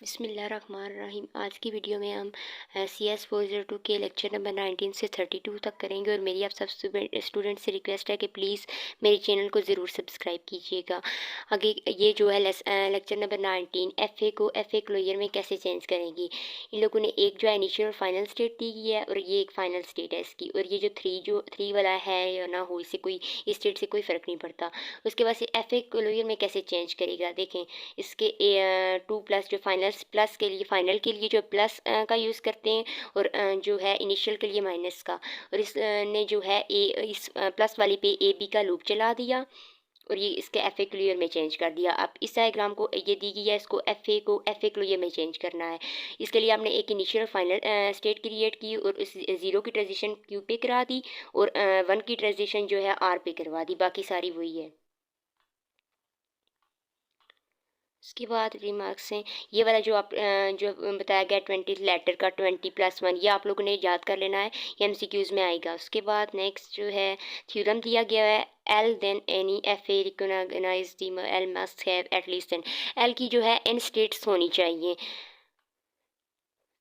बिस्मिल्लाहिर्रहमानिर्रहीम। आज की वीडियो में हम CS 402 के लेक्चर नंबर 19 से 32 तक करेंगे और मेरी आप सब स्टूडेंट से रिक्वेस्ट है कि प्लीज़ मेरे चैनल को ज़रूर सब्सक्राइब कीजिएगा। आगे ये जो है लेक्चर नंबर 19 FA को FA क्लोजर में कैसे चेंज करेंगी। इन लोगों ने एक जो है इनिशियल और फाइनल स्टेट दी गई है और ये एक फाइनल स्टेट है इसकी, और ये जो थ्री वाला है या ना हो, इससे कोई स्टेट से कोई फ़र्क नहीं पड़ता। उसके बाद से FA क्लोजर में कैसे चेंज करेगा, देखें इसके 2 प्लस जो प्लस के लिए फाइनल के लिए जो प्लस का यूज़ करते हैं, और जो है इनिशियल के लिए माइनस का। और इस ने जो है इस प्लस वाली पे AB का लूप चला दिया और ये इसके FA क्लियर में चेंज कर दिया। अब इस डायग्राम को ये दी गई है, इसको FA क्लियर में चेंज करना है। इसके लिए आपने एक इनिशियल फाइनल स्टेट क्रिएट की और इस 0 की ट्रांजिशन Q पे करा दी और 1 की ट्रांजिशन जो है R पे करवा दी, बाकी सारी वही है। उसके बाद रिमार्क्स हैं, ये वाला जो जो बताया गया 20 लेटर का 20+1, ये आप लोगों ने याद कर लेना है, ये MCQs में आएगा। उसके बाद नेक्स्ट जो है थ्योरम दिया गया है, L then any FA recognise L must have at least n, L की जो है n स्टेट्स होनी चाहिए।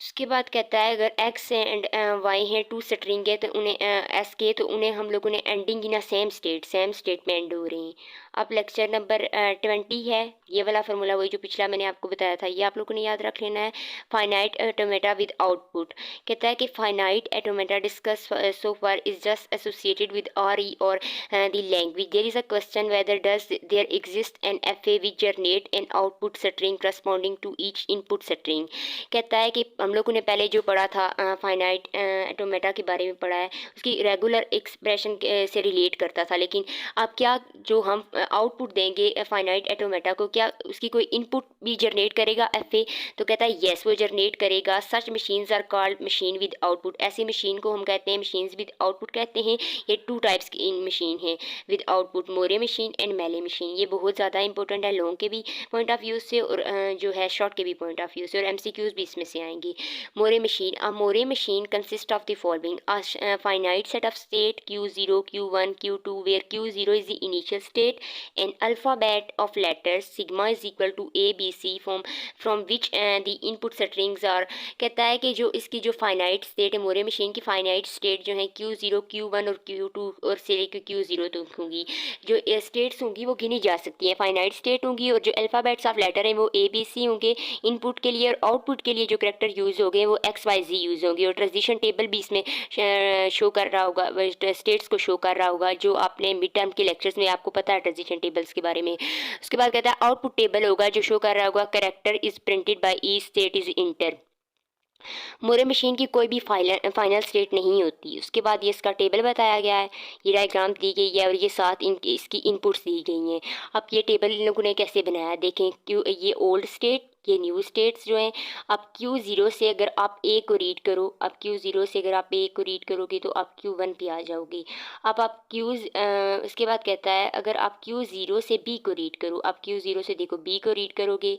उसके बाद कहता है अगर एक्स एंड वाई हैं टू स्ट्रिंग है तो उन्हें एस के, तो उन्हें हम लोगों ने एंडिंग इन सेम स्टेट में एंड हो रहे हैं। अब लेक्चर नंबर 20 है, ये वाला फार्मूला वही जो पिछला मैंने आपको बताया था, ये आप लोगों ने याद रख लेना है। फाइनाइट ऑटोमेटा विद आउटपुट, कहता है कि finite automata discuss so far is just associated with RE और the language. There is a question whether does there exist an FA which generate an output string corresponding to each input string. कहता है कि हम लोगों ने पहले जो पढ़ा था फाइनाइट ऑटोमेटा के बारे में पढ़ा है, उसकी रेगुलर एक्सप्रेशन से रिलेट करता था, लेकिन अब क्या जो हम आउटपुट देंगे फाइनाइट ऑटोमेटा को, क्या उसकी कोई इनपुट भी जनरेट करेगा FA? तो कहता है येस, वो जनरेट करेगा। Such machines are called machine with output, ऐसी मशीन को हम कहते हैं मशीन्स विद आउटपुट कहते हैं। ये 2 टाइप्स की मशीन है with output, Moore machine and मेले मशीन। ये बहुत ज़्यादा इंपॉर्टेंट है लॉन्ग के भी पॉइंट ऑफ व्यू से और जो है शॉर्ट के भी पॉइंट ऑफ व्यू से, और MCQs भी इसमें से आएंगी। Moore machine, a Moore machine consists of the following: a finite set of state Q0, Q1, Q2, where Q0 is the initial state, an alphabet of letters sigma is equal to ABC from which the input strings are। कहता है कि जो इसकी जो finite state है, मोरे machine की finite state जो है Q0, Q1 और Q2 और से लेकर Q0 तक होंगी। जो स्टेट्स होंगी वो गिनी जा सकती हैं, फाइनाइट स्टेट होंगी, और जो अल्फ़ाबेट्स ऑफ लेटर हैं वो ABC होंगे इनपुट के लिए, और आउटपुट के लिए जो करेक्टर यूज़ हो गए वो XYZ यूज़ होंगे। और ट्रांजिशन टेबल भी इसमें शो कर रहा होगा, स्टेट्स को शो कर रहा होगा, जो आपने मिड टर्म के लेक्चर्स में आपको पता है ट्रांजिशन टेबल्स के बारे में। उसके बाद कहता है आउटपुट टेबल होगा जो शो कर रहा होगा character is printed by each state is inter. More machine की कोई भी फाइनल स्टेट नहीं होती। उसके बाद ये इसका टेबल बताया गया है, ये डायग्राम दी गई है और ये साथ इसकी इनपुट्स दी गई हैं। अब ये टेबल इन लोगों ने कैसे बनाया देखें, ये ओल्ड स्टेट, ये न्यू स्टेट्स जो हैं। अब Q0 से अगर आप A को रीड करो, अब Q0 से अगर आप A को रीड करोगे तो आप Q1 पे आ जाओगे। अब आप उसके बाद कहता है अगर आप Q0 से B को रीड करो, अब Q0 से देखो B को रीड करोगे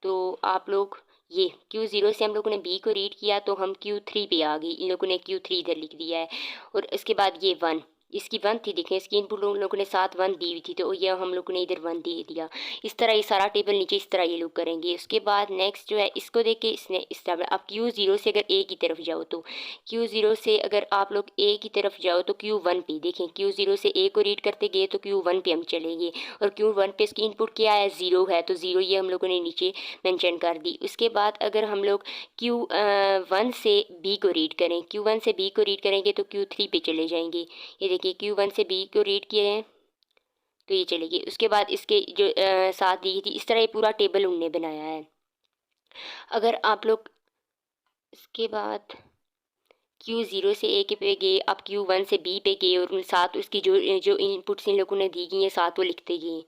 तो आप लोग ये Q0 से हम लोगों ने B को रीड किया तो हम Q3 पे आ गई, इन लोगों ने Q3 इधर लिख दिया है। और इसके बाद ये 1, इसकी 1 थी, देखें इसकी इनपुट लोगों ने साथ 1 दी हुई थी तो ये हम लोगों ने इधर 1 दे दिया। इस तरह ये सारा टेबल नीचे इस तरह ये लोग करेंगे। उसके बाद नेक्स्ट जो है इसको देख के इसने इस तरह, अब Q0 से अगर A की तरफ जाओ तो Q0 से अगर आप लोग A की तरफ जाओ तो Q1 पे देखें, Q0 से A को रीड करते गए तो Q1 पे हम चलेंगे, और Q1 पे इसकी इनपुट क्या है 0 है, तो 0 ये हम लोगों ने नीचे मेंशन कर दी। उसके बाद अगर हम लोग Q1 से B को रीड करें, Q1 से B को रीड करेंगे तो Q3 पे चले जाएंगे। ये देखिए Q1 से B को रीड किए हैं तो ये चलेगी। उसके बाद इसके जो साथ दी थी, इस तरह ये पूरा टेबल उनने बनाया है। अगर आप लोग इसके बाद Q0 से A के पे गए, अब Q1 से B पे गए और उन साथ उसकी जो जो इनपुट्स इन लोगों ने दी गई हैं साथ वो लिखते गए।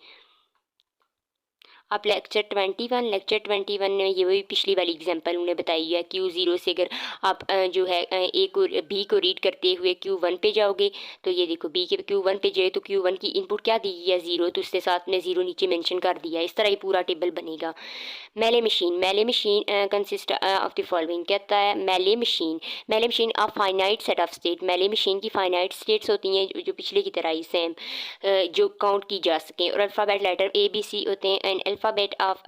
अब लेक्चर 21 में ये वही पिछली वाली एग्जांपल उन्होंने बताई है। Q0 से अगर आप जो है A को B को रीड करते हुए Q1 पे जाओगे तो ये देखो B के Q1 पे जाए तो Q1 की इनपुट क्या दी गई है 0, तो उसके साथ में 0 नीचे मेंशन कर दिया। इस तरह ये पूरा टेबल बनेगा। मेले machine consist of the following, कहता है मेले machine of finite set of state, मेले मशीन की फाइनाइट स्टेट्स होती हैं जो पिछले की तरह ही सेम जो काउंट की जा सकें, और अल्फ़ाबेट लेटर ABC होते हैं and alphabet of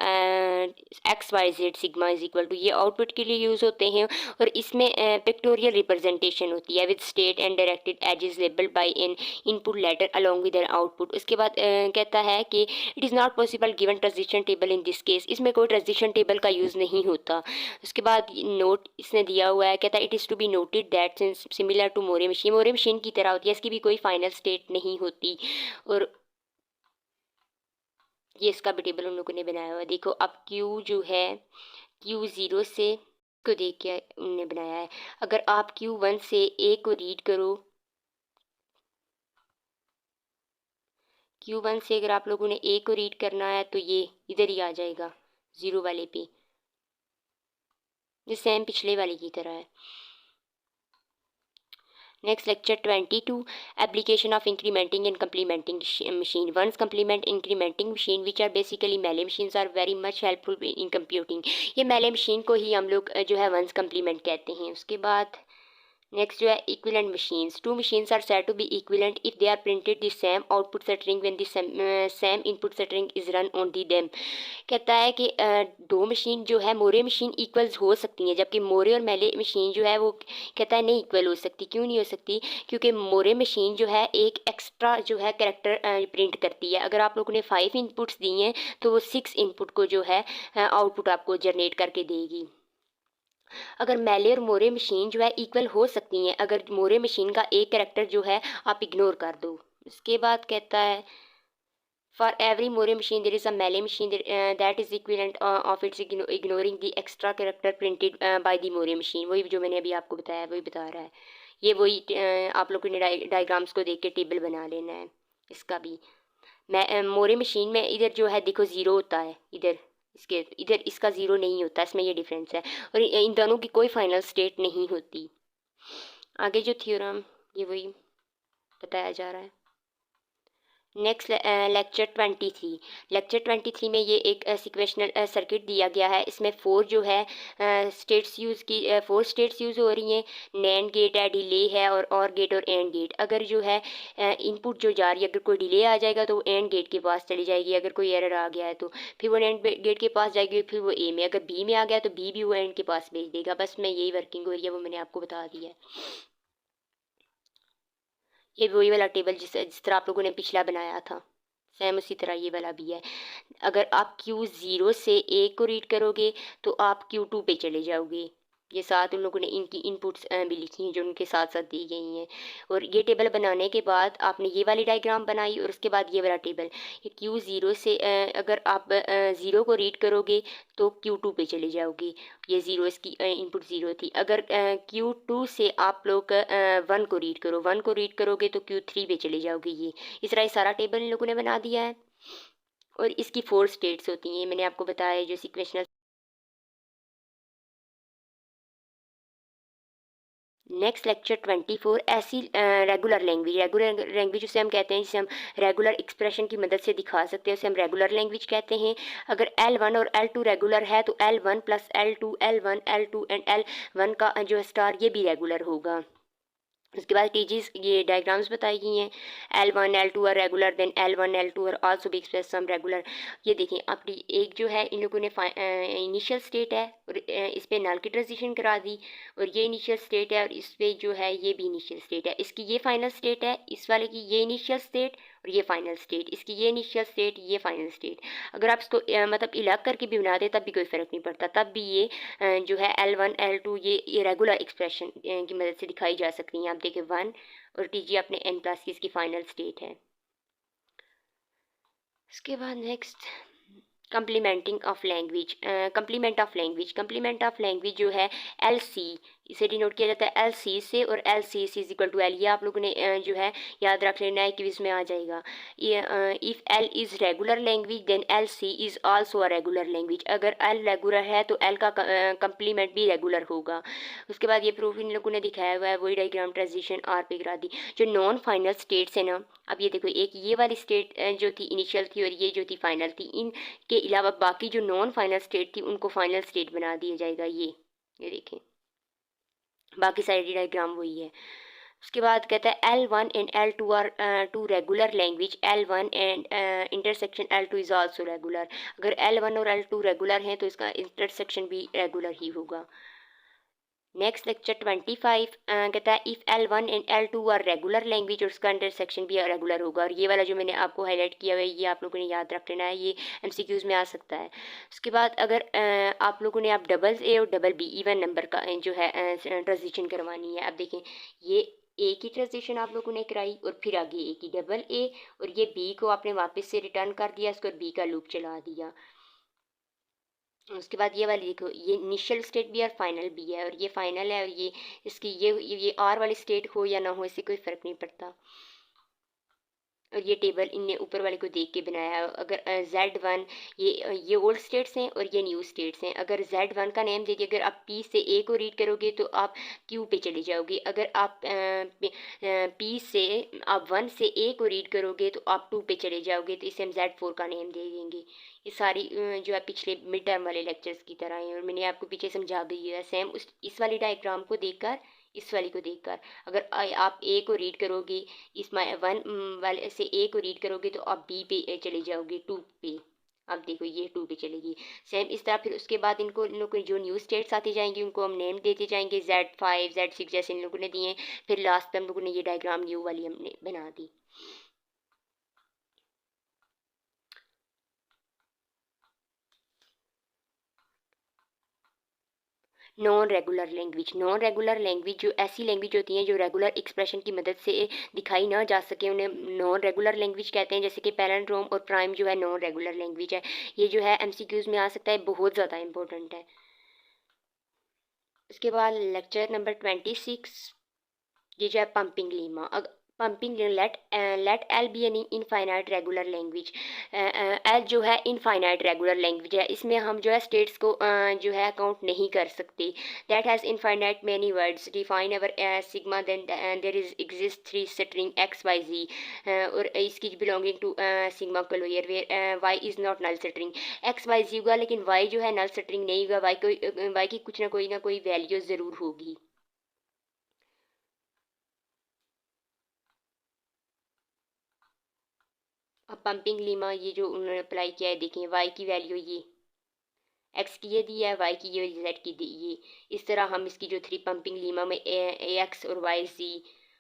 x y z sigma is equal to, ये आउटपुट के लिए यूज़ होते हैं और इसमें पिक्टोरियल रिप्रेजेंटेशन होती है with state and directed edges labelled by an input letter along with an output. उसके बाद कहता है कि it is not possible given transition table in this case, इसमें कोई ट्रांजिशन टेबल का यूज़ नहीं होता। उसके बाद नोट इसने दिया हुआ है, कहता है it is to be noted that since similar to Moore machine की तरह होती है, इसकी भी कोई फाइनल स्टेट नहीं होती। और ये इसका भी टेबल उन लोगों ने बनाया हुआ है। देखो अब क्यू जो है, क्यू ज़ीरो से को देख के उनने बनाया है। अगर आप क्यू वन से ए को रीड करो, क्यू वन से अगर आप लोगों ने ए को रीड करना है तो ये इधर ही आ जाएगा ज़ीरो वाले पे, जो सेम पिछले वाले की तरह है। Next lecture 22, application of incrementing and complementing machine. Ones complement incrementing machine which are basically Mealy machines are very much helpful in computing. ये Mealy machine को ही हम लोग जो है ones complement कहते हैं। उसके बाद नेक्स्ट जो है equivalent machines, two machines are said to be equivalent if they are printed the same output string when the same input string is run on the them. कहता है कि दो मशीन जो है मोरे मशीन इक्वल्स हो सकती हैं, जबकि मोरे और मेले मशीन जो है वो कहता है नहीं इक्वल हो सकती। क्यों नहीं हो सकती? क्योंकि मोरे मशीन जो है एक एक्स्ट्रा जो है कैरेक्टर प्रिंट करती है। अगर आप लोगों ने 5 इनपुट्स दिए हैं तो वो 6 इनपुट को जो है आउटपुट आपको जनरेट करके देगी। अगर मेले और मोरे मशीन जो है इक्वल हो सकती हैं अगर मोरे मशीन का एक कैरेक्टर जो है आप इग्नोर कर दो। उसके बाद कहता है for every Moore machine there is a Mealy machine that is equivalent of its ignoring the extra character printed by the Moore machine. वही जो मैंने अभी आपको बताया वही बता रहा है। ये वही आप लोगों ने डायग्राम्स को देख के टेबल बना लेना है। इसका भी मैं मोरे मशीन में इधर जो है देखो ज़ीरो होता है, इधर इसके इधर इसका ज़ीरो नहीं होता, इसमें ये डिफरेंस है। और इन दोनों की कोई फाइनल स्टेट नहीं होती। आगे जो थ्योरम ये वही बताया जा रहा है। नेक्स्ट लेक्चर 23, लेक्चर 23 में ये एक सिक्वेशनल सर्किट दिया गया है। इसमें 4 जो है स्टेट्स यूज़ की 4 स्टेट्स यूज़ हो रही हैं। नैंड गेट है, डिले है और गेट और एंड गेट। अगर जो है इनपुट जो जा रही है अगर कोई डिले आ जाएगा तो वो एंड गेट के पास चली जाएगी। अगर कोई एरर आ गया है तो फिर वो एंड गेट के पास जाएगी, फिर वो ए में। अगर बी में आ गया तो बी भी वो एंड के पास भेज देगा। बस में यही वर्किंग हो रही है, वो मैंने आपको बता दिया है। ये वही वाला टेबल जिस तरह आप लोगों ने पिछला बनाया था सेम उसी तरह ये वाला भी है। अगर आप Q0 से ए को रीड करोगे तो आप Q2 पे चले जाओगे। ये साथ उन लोगों ने इनकी इनपुट्स भी लिखी हैं जो उनके साथ साथ दी गई हैं। और ये टेबल बनाने के बाद आपने ये वाली डायग्राम बनाई और उसके बाद ये वाला टेबल। ये Q0 से अगर आप ज़ीरो को रीड करोगे तो Q2 पे चले जाओगे। ये ज़ीरो इसकी इनपुट ज़ीरो थी। अगर Q2 से आप लोग 1 को रीड करो, 1 को रीड करोगे तो Q3 पे चले जाओगे। ये इस तरह ये सारा टेबल इन लोगों ने बना दिया है। और इसकी 4 स्टेट्स होती हैं, मैंने आपको बताया जो सिक्वेशनल। नेक्स्ट लेक्चर 24, ऐसी रेगुलर लैंग्वेज उसे हम कहते हैं जिसे हम रेगुलर एक्सप्रेशन की मदद से दिखा सकते हैं, उसे हम रेगुलर लैंग्वेज कहते हैं। अगर L1 और L2 रेगुलर है तो L1 plus L2 L1 L2 and L1 का जो है स्टार ये भी रेगुलर होगा। उसके बाद टीजीज ये डायग्राम्स बताई गई हैं। L1 L2 are regular, then L1 L2 are also be express some regular. ये देखें अपनी एक जो है इन लोगों ने इनिशियल स्टेट है और इस पर नल की ट्रांजिशन करा दी और ये इनिशियल स्टेट है और इस पर जो है ये भी इनिशियल स्टेट है। इसकी ये फाइनल स्टेट है, इस वाले की ये इनिशियल स्टेट और ये फाइनल स्टेट, इसकी ये इनिशियल स्टेट ये फाइनल स्टेट। अगर आप इसको मतलब इलाक करके भी बना दे तब भी कोई फ़र्क नहीं पड़ता, तब भी ये जो है L1 L2 ये रेगुलर एक्सप्रेशन की मदद से दिखाई जा सकती हैं। आप देखें 1 और टीजी अपने n प्लस की इसकी फाइनल स्टेट है। उसके बाद next complementing of language, complement of language जो है LC इसे डिनोट किया जाता है LC से और LC is equal to L। ये आप लोगों ने जो है याद रख लेना है कि इसमें आ जाएगा। ये if L is regular language then LC is also a regular language. अगर L रेगुलर है तो L का कंप्लीमेंट भी रेगुलर होगा। उसके बाद ये प्रूफ इन लोगों ने दिखाया हुआ है, वही डायग्राम ट्रांजिशन आर पे करा दी। जो नॉन फाइनल स्टेट्स है ना, अब ये देखो एक ये वाली स्टेट जो थी इनिशियल थी और ये जो थी फाइनल थी, इनके अलावा बाकी जो नॉन फाइनल स्टेट थी उनको फाइनल स्टेट बना दिया जाएगा। ये देखें बाकी सारी डायग्राम वही है। उसके बाद कहता है L1 and L2 are two regular language, L1 and intersection L2 is also regular. अगर L1 और L2 रेगुलर हैं तो इसका इंटरसेक्शन भी रेगुलर ही होगा। नेक्स्ट लेक्चर 25 कहता है if L1 and L2 are regular language, और उसका इंटरसेक्शन भी रेगुलर होगा। और ये वाला जो मैंने आपको हाईलाइट किया हुआ है ये आप लोगों ने याद रख लेना है, ये MCQs में आ सकता है। उसके बाद अगर आप लोगों ने आप डबल ए और डबल बी इवन नंबर का जो है ट्रांजिशन करवानी है। अब देखें ये ए की ट्रांजिशन आप लोगों ने कराई और फिर आगे ए की डबल ए, और ये बी को आपने वापस से रिटर्न कर दिया इसको, बी का लूप चला दिया। उसके बाद ये वाली देखो, ये इनिशियल स्टेट भी है और फाइनल भी है, और ये फाइनल है, और ये इसकी ये आर वाली स्टेट हो या ना हो इससे कोई फ़र्क नहीं पड़ता। और ये टेबल इनने ऊपर वाले को देख के बनाया है। अगर Z1 ये ओल्ड स्टेट्स हैं और ये न्यू स्टेट्स हैं। अगर Z1 का नेम देखिए, अगर आप P से A को रीड करोगे तो आप Q पे चले जाओगे। अगर आप P से आप 1 से A को रीड करोगे तो आप 2 पे चले जाओगे, तो इसे हम Z4 का नेम दे देंगे। ये सारी जो है पिछले मिड टर्म वाले लेक्चर्स की तरह हैं, और मैंने आपको पीछे समझा भी दिया है। सेम इस वाली डायग्राम को देखकर, इस वाली को देखकर अगर आप ए को रीड करोगे, इस वन वाले से ए को रीड करोगे तो आप बी पे चले जाओगे, 2 पे। अब देखो ये 2 पे चलेगी। सेम इस तरह फिर उसके बाद इन लोगों को जो न्यू स्टेट्स आती जाएंगी उनको हम नेम देते जाएंगे, Z5 Z6 जैसे इन लोगों ने दिए। फिर लास्ट पे हम लोगों ने ये डायग्राम न्यू वाली हमने बना दी। नॉन रेगुलर लैंग्वेज जो ऐसी लैंग्वेज होती हैं जो रेगुलर एक्सप्रेशन की मदद से दिखाई ना जा सके, उन्हें नॉन रेगुलर लैंग्वेज कहते हैं। जैसे कि पैलिंड्रोम और प्राइम जो है नॉन रेगुलर लैंग्वेज है। ये जो है MCQs में आ सकता है, बहुत ज़्यादा इंपॉर्टेंट है। उसके बाद लेक्चर नंबर 26, ये जो है pumping lemma. Pumping let L be an infinite regular language. L जो है इनफाइनाइट रेगुलर लैंग्वेज है, इसमें हम जो है स्टेट्स को जो है काउंट नहीं कर सकते। That has infinite many words define our sigma, then there is exist three string x y z, और इसकी belonging to sigma closure where y is not null string. X y z होगा लेकिन Y जो है नल string नहीं होगा, Y की कुछ ना कोई वैल्यू ज़रूर होगी। अब पंपिंग लीमा ये जो उन्होंने अप्लाई किया है, देखें वाई की वैल्यू ये एक्स की ये दी है, वाई की ये जेड की दी ये। इस तरह हम इसकी जो थ्री पंपिंग लीमा में ए एक्स और वाई सी,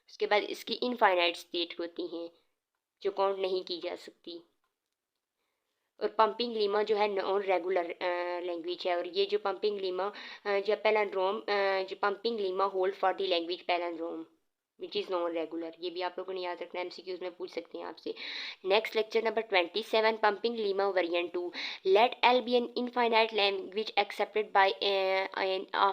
उसके बाद इसकी इनफाइनाइट स्टेट होती हैं जो काउंट नहीं की जा सकती। और पंपिंग लीमा जो है नॉन रेगुलर लैंग्वेज है, और ये जो पंपिंग लीमा जो पैलिंड्रोम जो pumping Lima hold for the language palindrome which is non regular. ये भी आप लोगों ने याद रखना है, MCQs में पूछ सकते हैं आपसे। Next lecture number 27 pumping lemma variant 2। Let L be an infinite language accepted by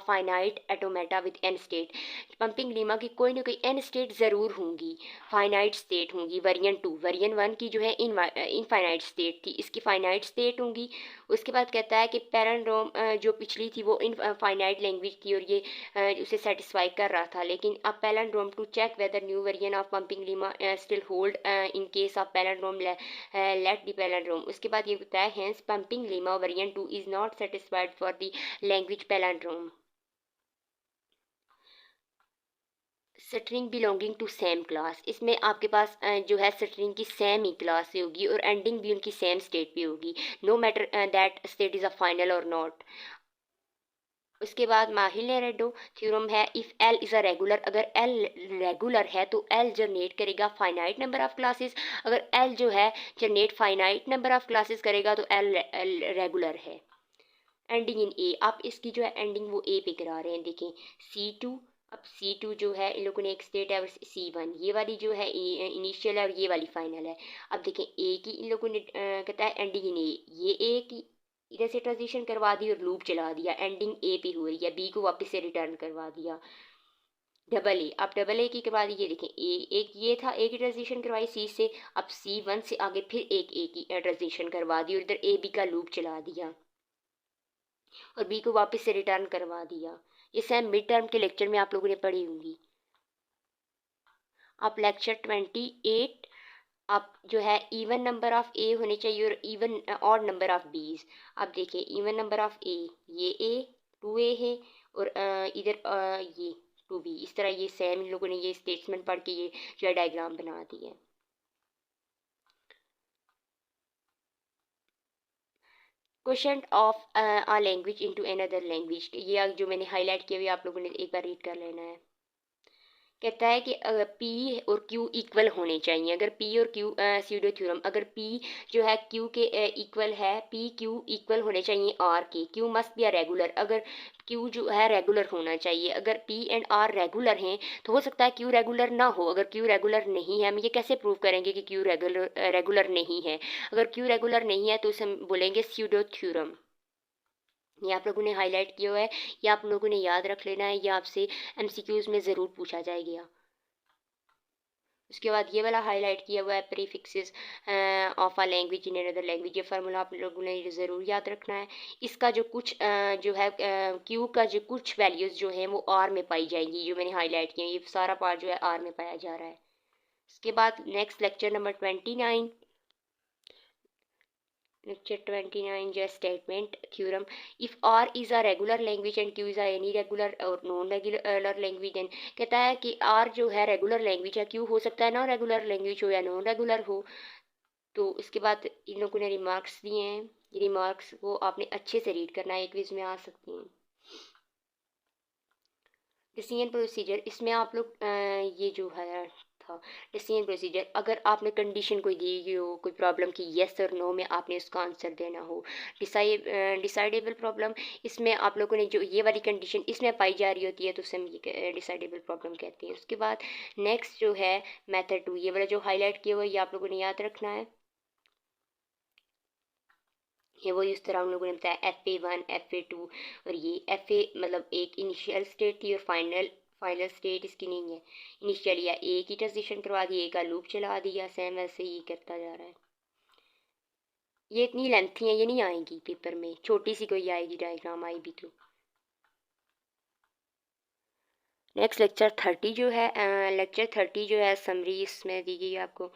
finite automata with n state. Pumping lemma की कोई ना कोई एन स्टेट ज़रूर होंगी, फाइनाइट स्टेट होंगी। वेरिएंट 2, वेरिएंट 1 की जो है इनफाइनाइट स्टेट थी, इसकी फाइनाइट स्टेट होंगी। उसके बाद कहता है कि पैलिंड्रोम जो पिछली थी वो इनफाइनाइट लैंग्वेज थी और ये उसे सेटिस्फाई कर रहा था। लेकिन अब palindrome to check whether new variant of pumping lemma still hold in case of palindrome let the palindrome. उसके बाद ये बताया hence pumping lemma variant 2 is not satisfied for the language palindrome. String belonging to same class, इसमें आपके पास जो है string की same ही class से होगी और एंडिंग भी उनकी सेम स्टेट पे होगी, no matter that state is a final or not. उसके बाद माहिल-नेरेडो थ्योरम है, if L is a regular, अगर एल रेगुलर है तो एल जनरेट करेगा फाइनाइट नंबर ऑफ क्लासेस। अगर एल जो है generate finite number of classes करेगा तो एल रेगुलर है। एंडिंग इन ए, आप इसकी जो है एंडिंग वो ए पे करा रहे हैं, देखें C2। अब C2 जो है इन लोगों ने एक स्टेट है, और C1 ये वाली जो है इनिशियल है और ये वाली फाइनल है। अब देखें ए की इन लोगों ने कहता है एंडिंग इन ए, ये ए की इधर से ट्रांजिशन करवा दी और लूप चला दिया, एंडिंग ए पे हो रही है, बी को वापस से रिटर्न करवा दिया। डबल ए, अब डबल ए की करवा दी, ये देखें ए एक ये था, ए की ट्रांजिशन करवाई सी से, अब C1 से आगे फिर एक ए की ट्रांजिशन करवा दी और इधर ए बी का लूप चला दिया और बी को वापस से रिटर्न करवा दिया। ये सेम मिड टर्म के लेक्चर में आप लोगों ने पढ़ी होंगी। आप लेक्चर 28, आप जो है इवन नंबर ऑफ ए होने चाहिए और इवन ऑड नंबर ऑफ बीज। आप देखिए इवन नंबर ऑफ ए, ये ए 2A है, और इधर ये टू बी। इस तरह ये सेम इन लोगों ने ये स्टेटमेंट पढ़ के ये जो है डायग्राम बना दी है। Question of a language into another language, ये जो मैंने हाईलाइट किया हुआ आप लोगों ने एक बार रीड कर लेना है। कहता है कि अगर पी और क्यू इक्वल होने चाहिए, अगर पी और क्यू स्यूडो थ्योरम, अगर पी जो है क्यू के इक्वल है, पी क्यू इक्वल होने चाहिए आर के, Q must be a regular, अगर क्यू जो है रेगुलर होना चाहिए, अगर पी एंड आर रेगुलर हैं तो हो सकता है क्यू रेगुलर ना हो। अगर क्यू रेगुलर नहीं है, हम ये कैसे प्रूव करेंगे कि क्यू रेगुलर नहीं है? अगर क्यू रेगुलर नहीं है तो उसे हम बोलेंगे स्यूडो थ्योरम। ये आप लोगों ने हाईलाइट किया हुआ है, ये आप लोगों ने याद रख लेना है, ये आपसे एमसीक्यूज में ज़रूर पूछा जाएगा। उसके बाद ये वाला हाईलाइट किया हुआ है prefixes of a language in another language, ये फार्मूला आप लोगों ने ज़रूर याद रखना है। इसका जो कुछ जो है क्यू का जो कुछ वैल्यूज़ जो हैं वो आर में पाई जाएंगी, जो मैंने हाईलाइट किया ये सारा पार्ट जो है आर में पाया जा रहा है। उसके बाद नेक्स्ट लेक्चर नंबर 29, लेक्चर 29 जो statement theorem, if R is a regular language and Q is a any regular or non regular language, and कहता है कि आर जो है रेगुलर लैंग्वेज है, क्यू हो सकता है नॉन रेगुलर लैंग्वेज हो या नॉन रेगुलर हो। तो इसके बाद इन लोगों ने रिमार्क्स दिए हैं, ये रिमार्क्स को आपने अच्छे से रीड करना है, एक क्विज में आ सकती हैं। डिसीजन प्रोसीजर, इसमें आप लोग ये जो है था डिसीजन प्रोसीजर, अगर आपने कंडीशन कोई दी हुई हो कोई प्रॉब्लम की, येस और नो में आपने उसका आंसर देना हो। डिसाइडेबल प्रॉब्लम, इसमें आप लोगों ने जो ये वाली कंडीशन इसमें पाई जा रही होती है तो उसे हम ये डिसाइडेबल प्रॉब्लम कहते हैं। उसके बाद नेक्स्ट जो है मेथड 2, ये वाला जो हाईलाइट किया हुआ है ये आप लोगों ने याद रखना है। ये वो इस तरह उन लोगों ने बताया FA1 FA2, और ये FA मतलब एक इनिशियल स्टेट थी और फाइनल फाइनल स्टेट इसकी नहीं है। इनिशियल या ए की ट्रांजिशन करवा दी, ए का लूप चला दिया, सेम ऐसे ही करता जा रहा है। ये इतनी लेंथी है, ये नहीं आएगी पेपर में, छोटी सी कोई आएगी डायग्राम आई भी तो। नेक्स्ट लेक्चर 30 जो है लेक्चर 30 जो है समरी इसमें दी गई आपको।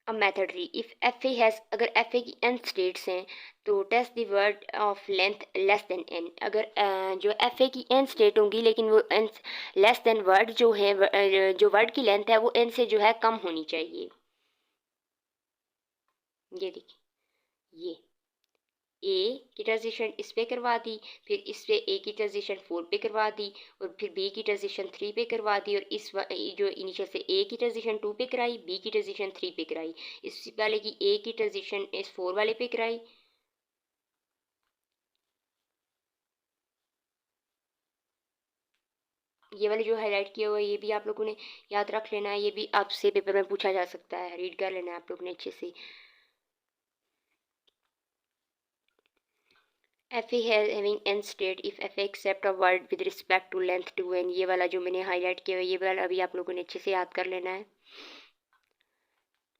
अब method 3, if F A has, अगर एफ ए की n स्टेट्स हैं तो test the word of length less than n, अगर जो एफ ए की n स्टेट होंगी लेकिन वो n लेस देन वर्ड जो है जो वर्ड की लेंथ है वो n से जो है कम होनी चाहिए। ये देखिए, ये ए की ट्रांजिशन इस पे करवा दी, फिर इस पे ए की ट्रांजिशन 4 पे करवा दी, और फिर बी की ट्रांजिशन 3 पे करवा दी, और जो इनिशियल से ए की ट्रांजिशन 2 पे कराई, बी की ट्रांजिशन 3 पे कराई, इस वाले की ए की ट्रांजिशन इस 4 वाले पे कराई। ये वाले जो हाईलाइट किया हुआ है ये भी आप लोगों ने याद रख लेना है, ये भी आपसे पेपर में पूछा जा सकता है, रीड कर लेना है आप लोगों ने अच्छे से। F A having n state if F accept a word with respect to length to n, ये वाला जो मैंने हाईलाइट किया हुआ है ये वाला अभी आप लोगों ने अच्छे से याद कर लेना है।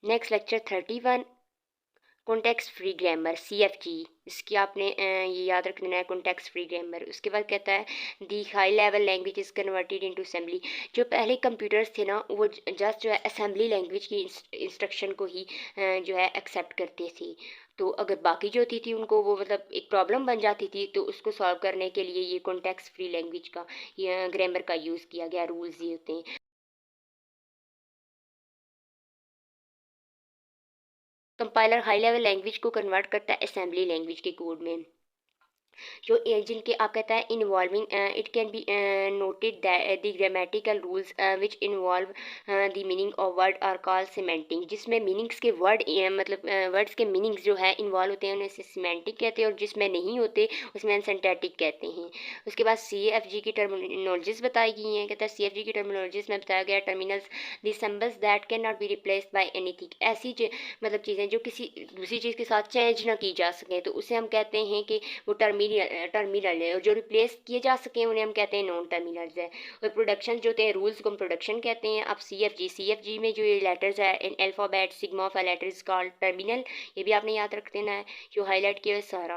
Next lecture 31, context free grammar CFG, इसकी आपने ये याद रख लेना है कॉन्टेक्स्ट फ्री ग्रामर। उसके बाद कहता है the high level language is converted into assembly, जो पहले कंप्यूटर्स थे ना वो जस्ट जो है असेंबली लैंग्वेज की इंस्ट्रक्शन को ही जो है एक्सेप्ट करते थे। तो अगर बाकी जो होती थी उनको वो मतलब एक प्रॉब्लम बन जाती थी तो उसको सॉल्व करने के लिए ये कॉन्टेक्स्ट फ्री लैंग्वेज का या ग्रामर का यूज़ किया गया, रूल्स ये होते हैं। कंपाइलर हाई लेवल लैंग्वेज को कन्वर्ट करता है असेंबली लैंग्वेज के कोड में, जो जिनके आप कहता है involving it can be noted the grammatical rules which involve the meaning of word are called semantic, जिसमें मीनिंग्स के वर्ड मतलब वर्ड्स के मीनिंग्स जो है इन्वॉल्व होते हैं उन्हें सीमेंटिक कहते हैं, और जिसमें नहीं होते उसमें सिंटैटिक कहते हैं। उसके बाद CFG की टर्मिनोलॉजीज बताई गई हैं, कहता है CFG की टर्मिनोलॉजीज में बताया गया terminals the symbols that can not be replaced by anything, ऐसी मतलब चीज़ें जो किसी दूसरी चीज़ के साथ चेंज ना की जा सकें तो उसे हम कहते हैं कि वो टर्मिनल है, और जो रिप्लेस किए जा सके उन्हें हम कहते हैं नॉन टर्मिनल्स है। और प्रोडक्शन जो होते हैं रूल्स को हम प्रोडक्शन कहते हैं। अब CFG में जो ये लेटर्स है in alphabet sigma of a letter is called terminal, ये भी आपने याद रख देना है जो हाईलाइट किया है सारा।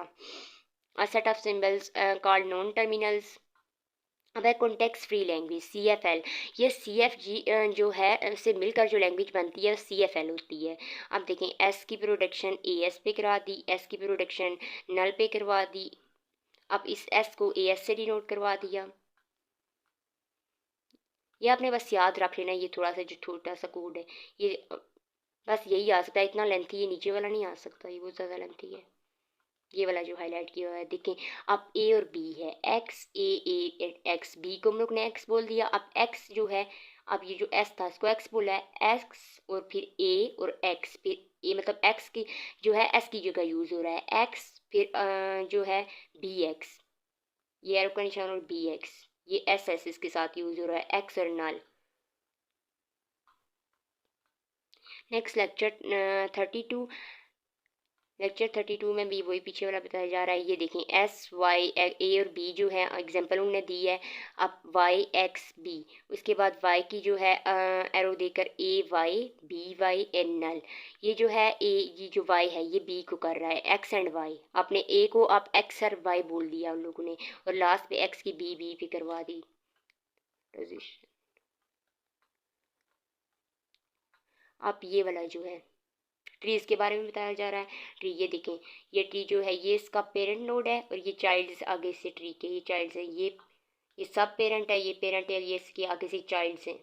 A set of symbols called non terminals. अब है कॉन्टेक्स्ट फ्री लैंग्वेज CFL, ये CFG जो है से मिलकर जो लैंग्वेज बनती है CFL होती है। अब देखें S की प्रोडक्शन AS पे करा दी, S की प्रोडक्शन नल पे करवा दी, अब इस एस को ए एस से डिनोट करवा दिया। ये आपने बस याद रख लेना, ये थोड़ा सा जो छोटा सा कोड है ये बस यही आ सकता है, इतना लेंथी ये नीचे वाला नहीं आ सकता, ये बहुत ज़्यादा लेंथी है। ये वाला जो हाईलाइट किया हुआ है देखें। अब ए और बी है, एक्स ए एक्स, बी को हम लोग ने एक्स बोल दिया। अब एक्स जो है, अब ये जो एस था इसको एक्स बोला है, एक्स और फिर ए और एक्स, फिर ए मतलब एक्स की जो है एस की जगह यूज़ हो रहा है एक्स, फिर जो है बी एक्स, ये एरो का निशान और बी एक्स, ये एस एस इसके साथ यूज़ हो रहा है, एक्स और नल। नेक्स्ट लेक्चर 32, लेक्चर 32 में भी वही पीछे वाला बताया जा रहा है। ये देखें एस वाई ए और बी जो है एग्जांपल उन्होंने दी है। अब वाई एक्स बी, उसके बाद वाई की जो है एरो देकर ए वाई बी वाई एन नल। ये जो है ए, ये जो वाई है ये बी को कर रहा है एक्स एंड वाई, आपने ए को आप एक्स और वाई बोल दिया उन लोगों ने, और लास्ट पे एक्स की बी पे करवा दी पोजीशन। अब ये वाला जो है ट्रीज के बारे में बताया जा रहा है। ट्री ये देखें, ये ट्री जो है ये इसका पेरेंट नोड है और ये चाइल्ड्स आगे से ट्री के ये चाइल्ड्स हैं, ये सब पेरेंट है, ये पेरेंट है, ये इसके आगे से चाइल्ड्स हैं।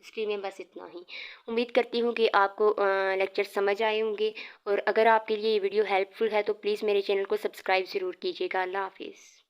हिस्ट्री में बस इतना ही। उम्मीद करती हूँ कि आपको लेक्चर समझ आए होंगे, और अगर आपके लिए ये वीडियो हेल्पफुल है तो प्लीज़ मेरे चैनल को सब्सक्राइब ज़रूर कीजिएगा। अल्लाह हाफिज़।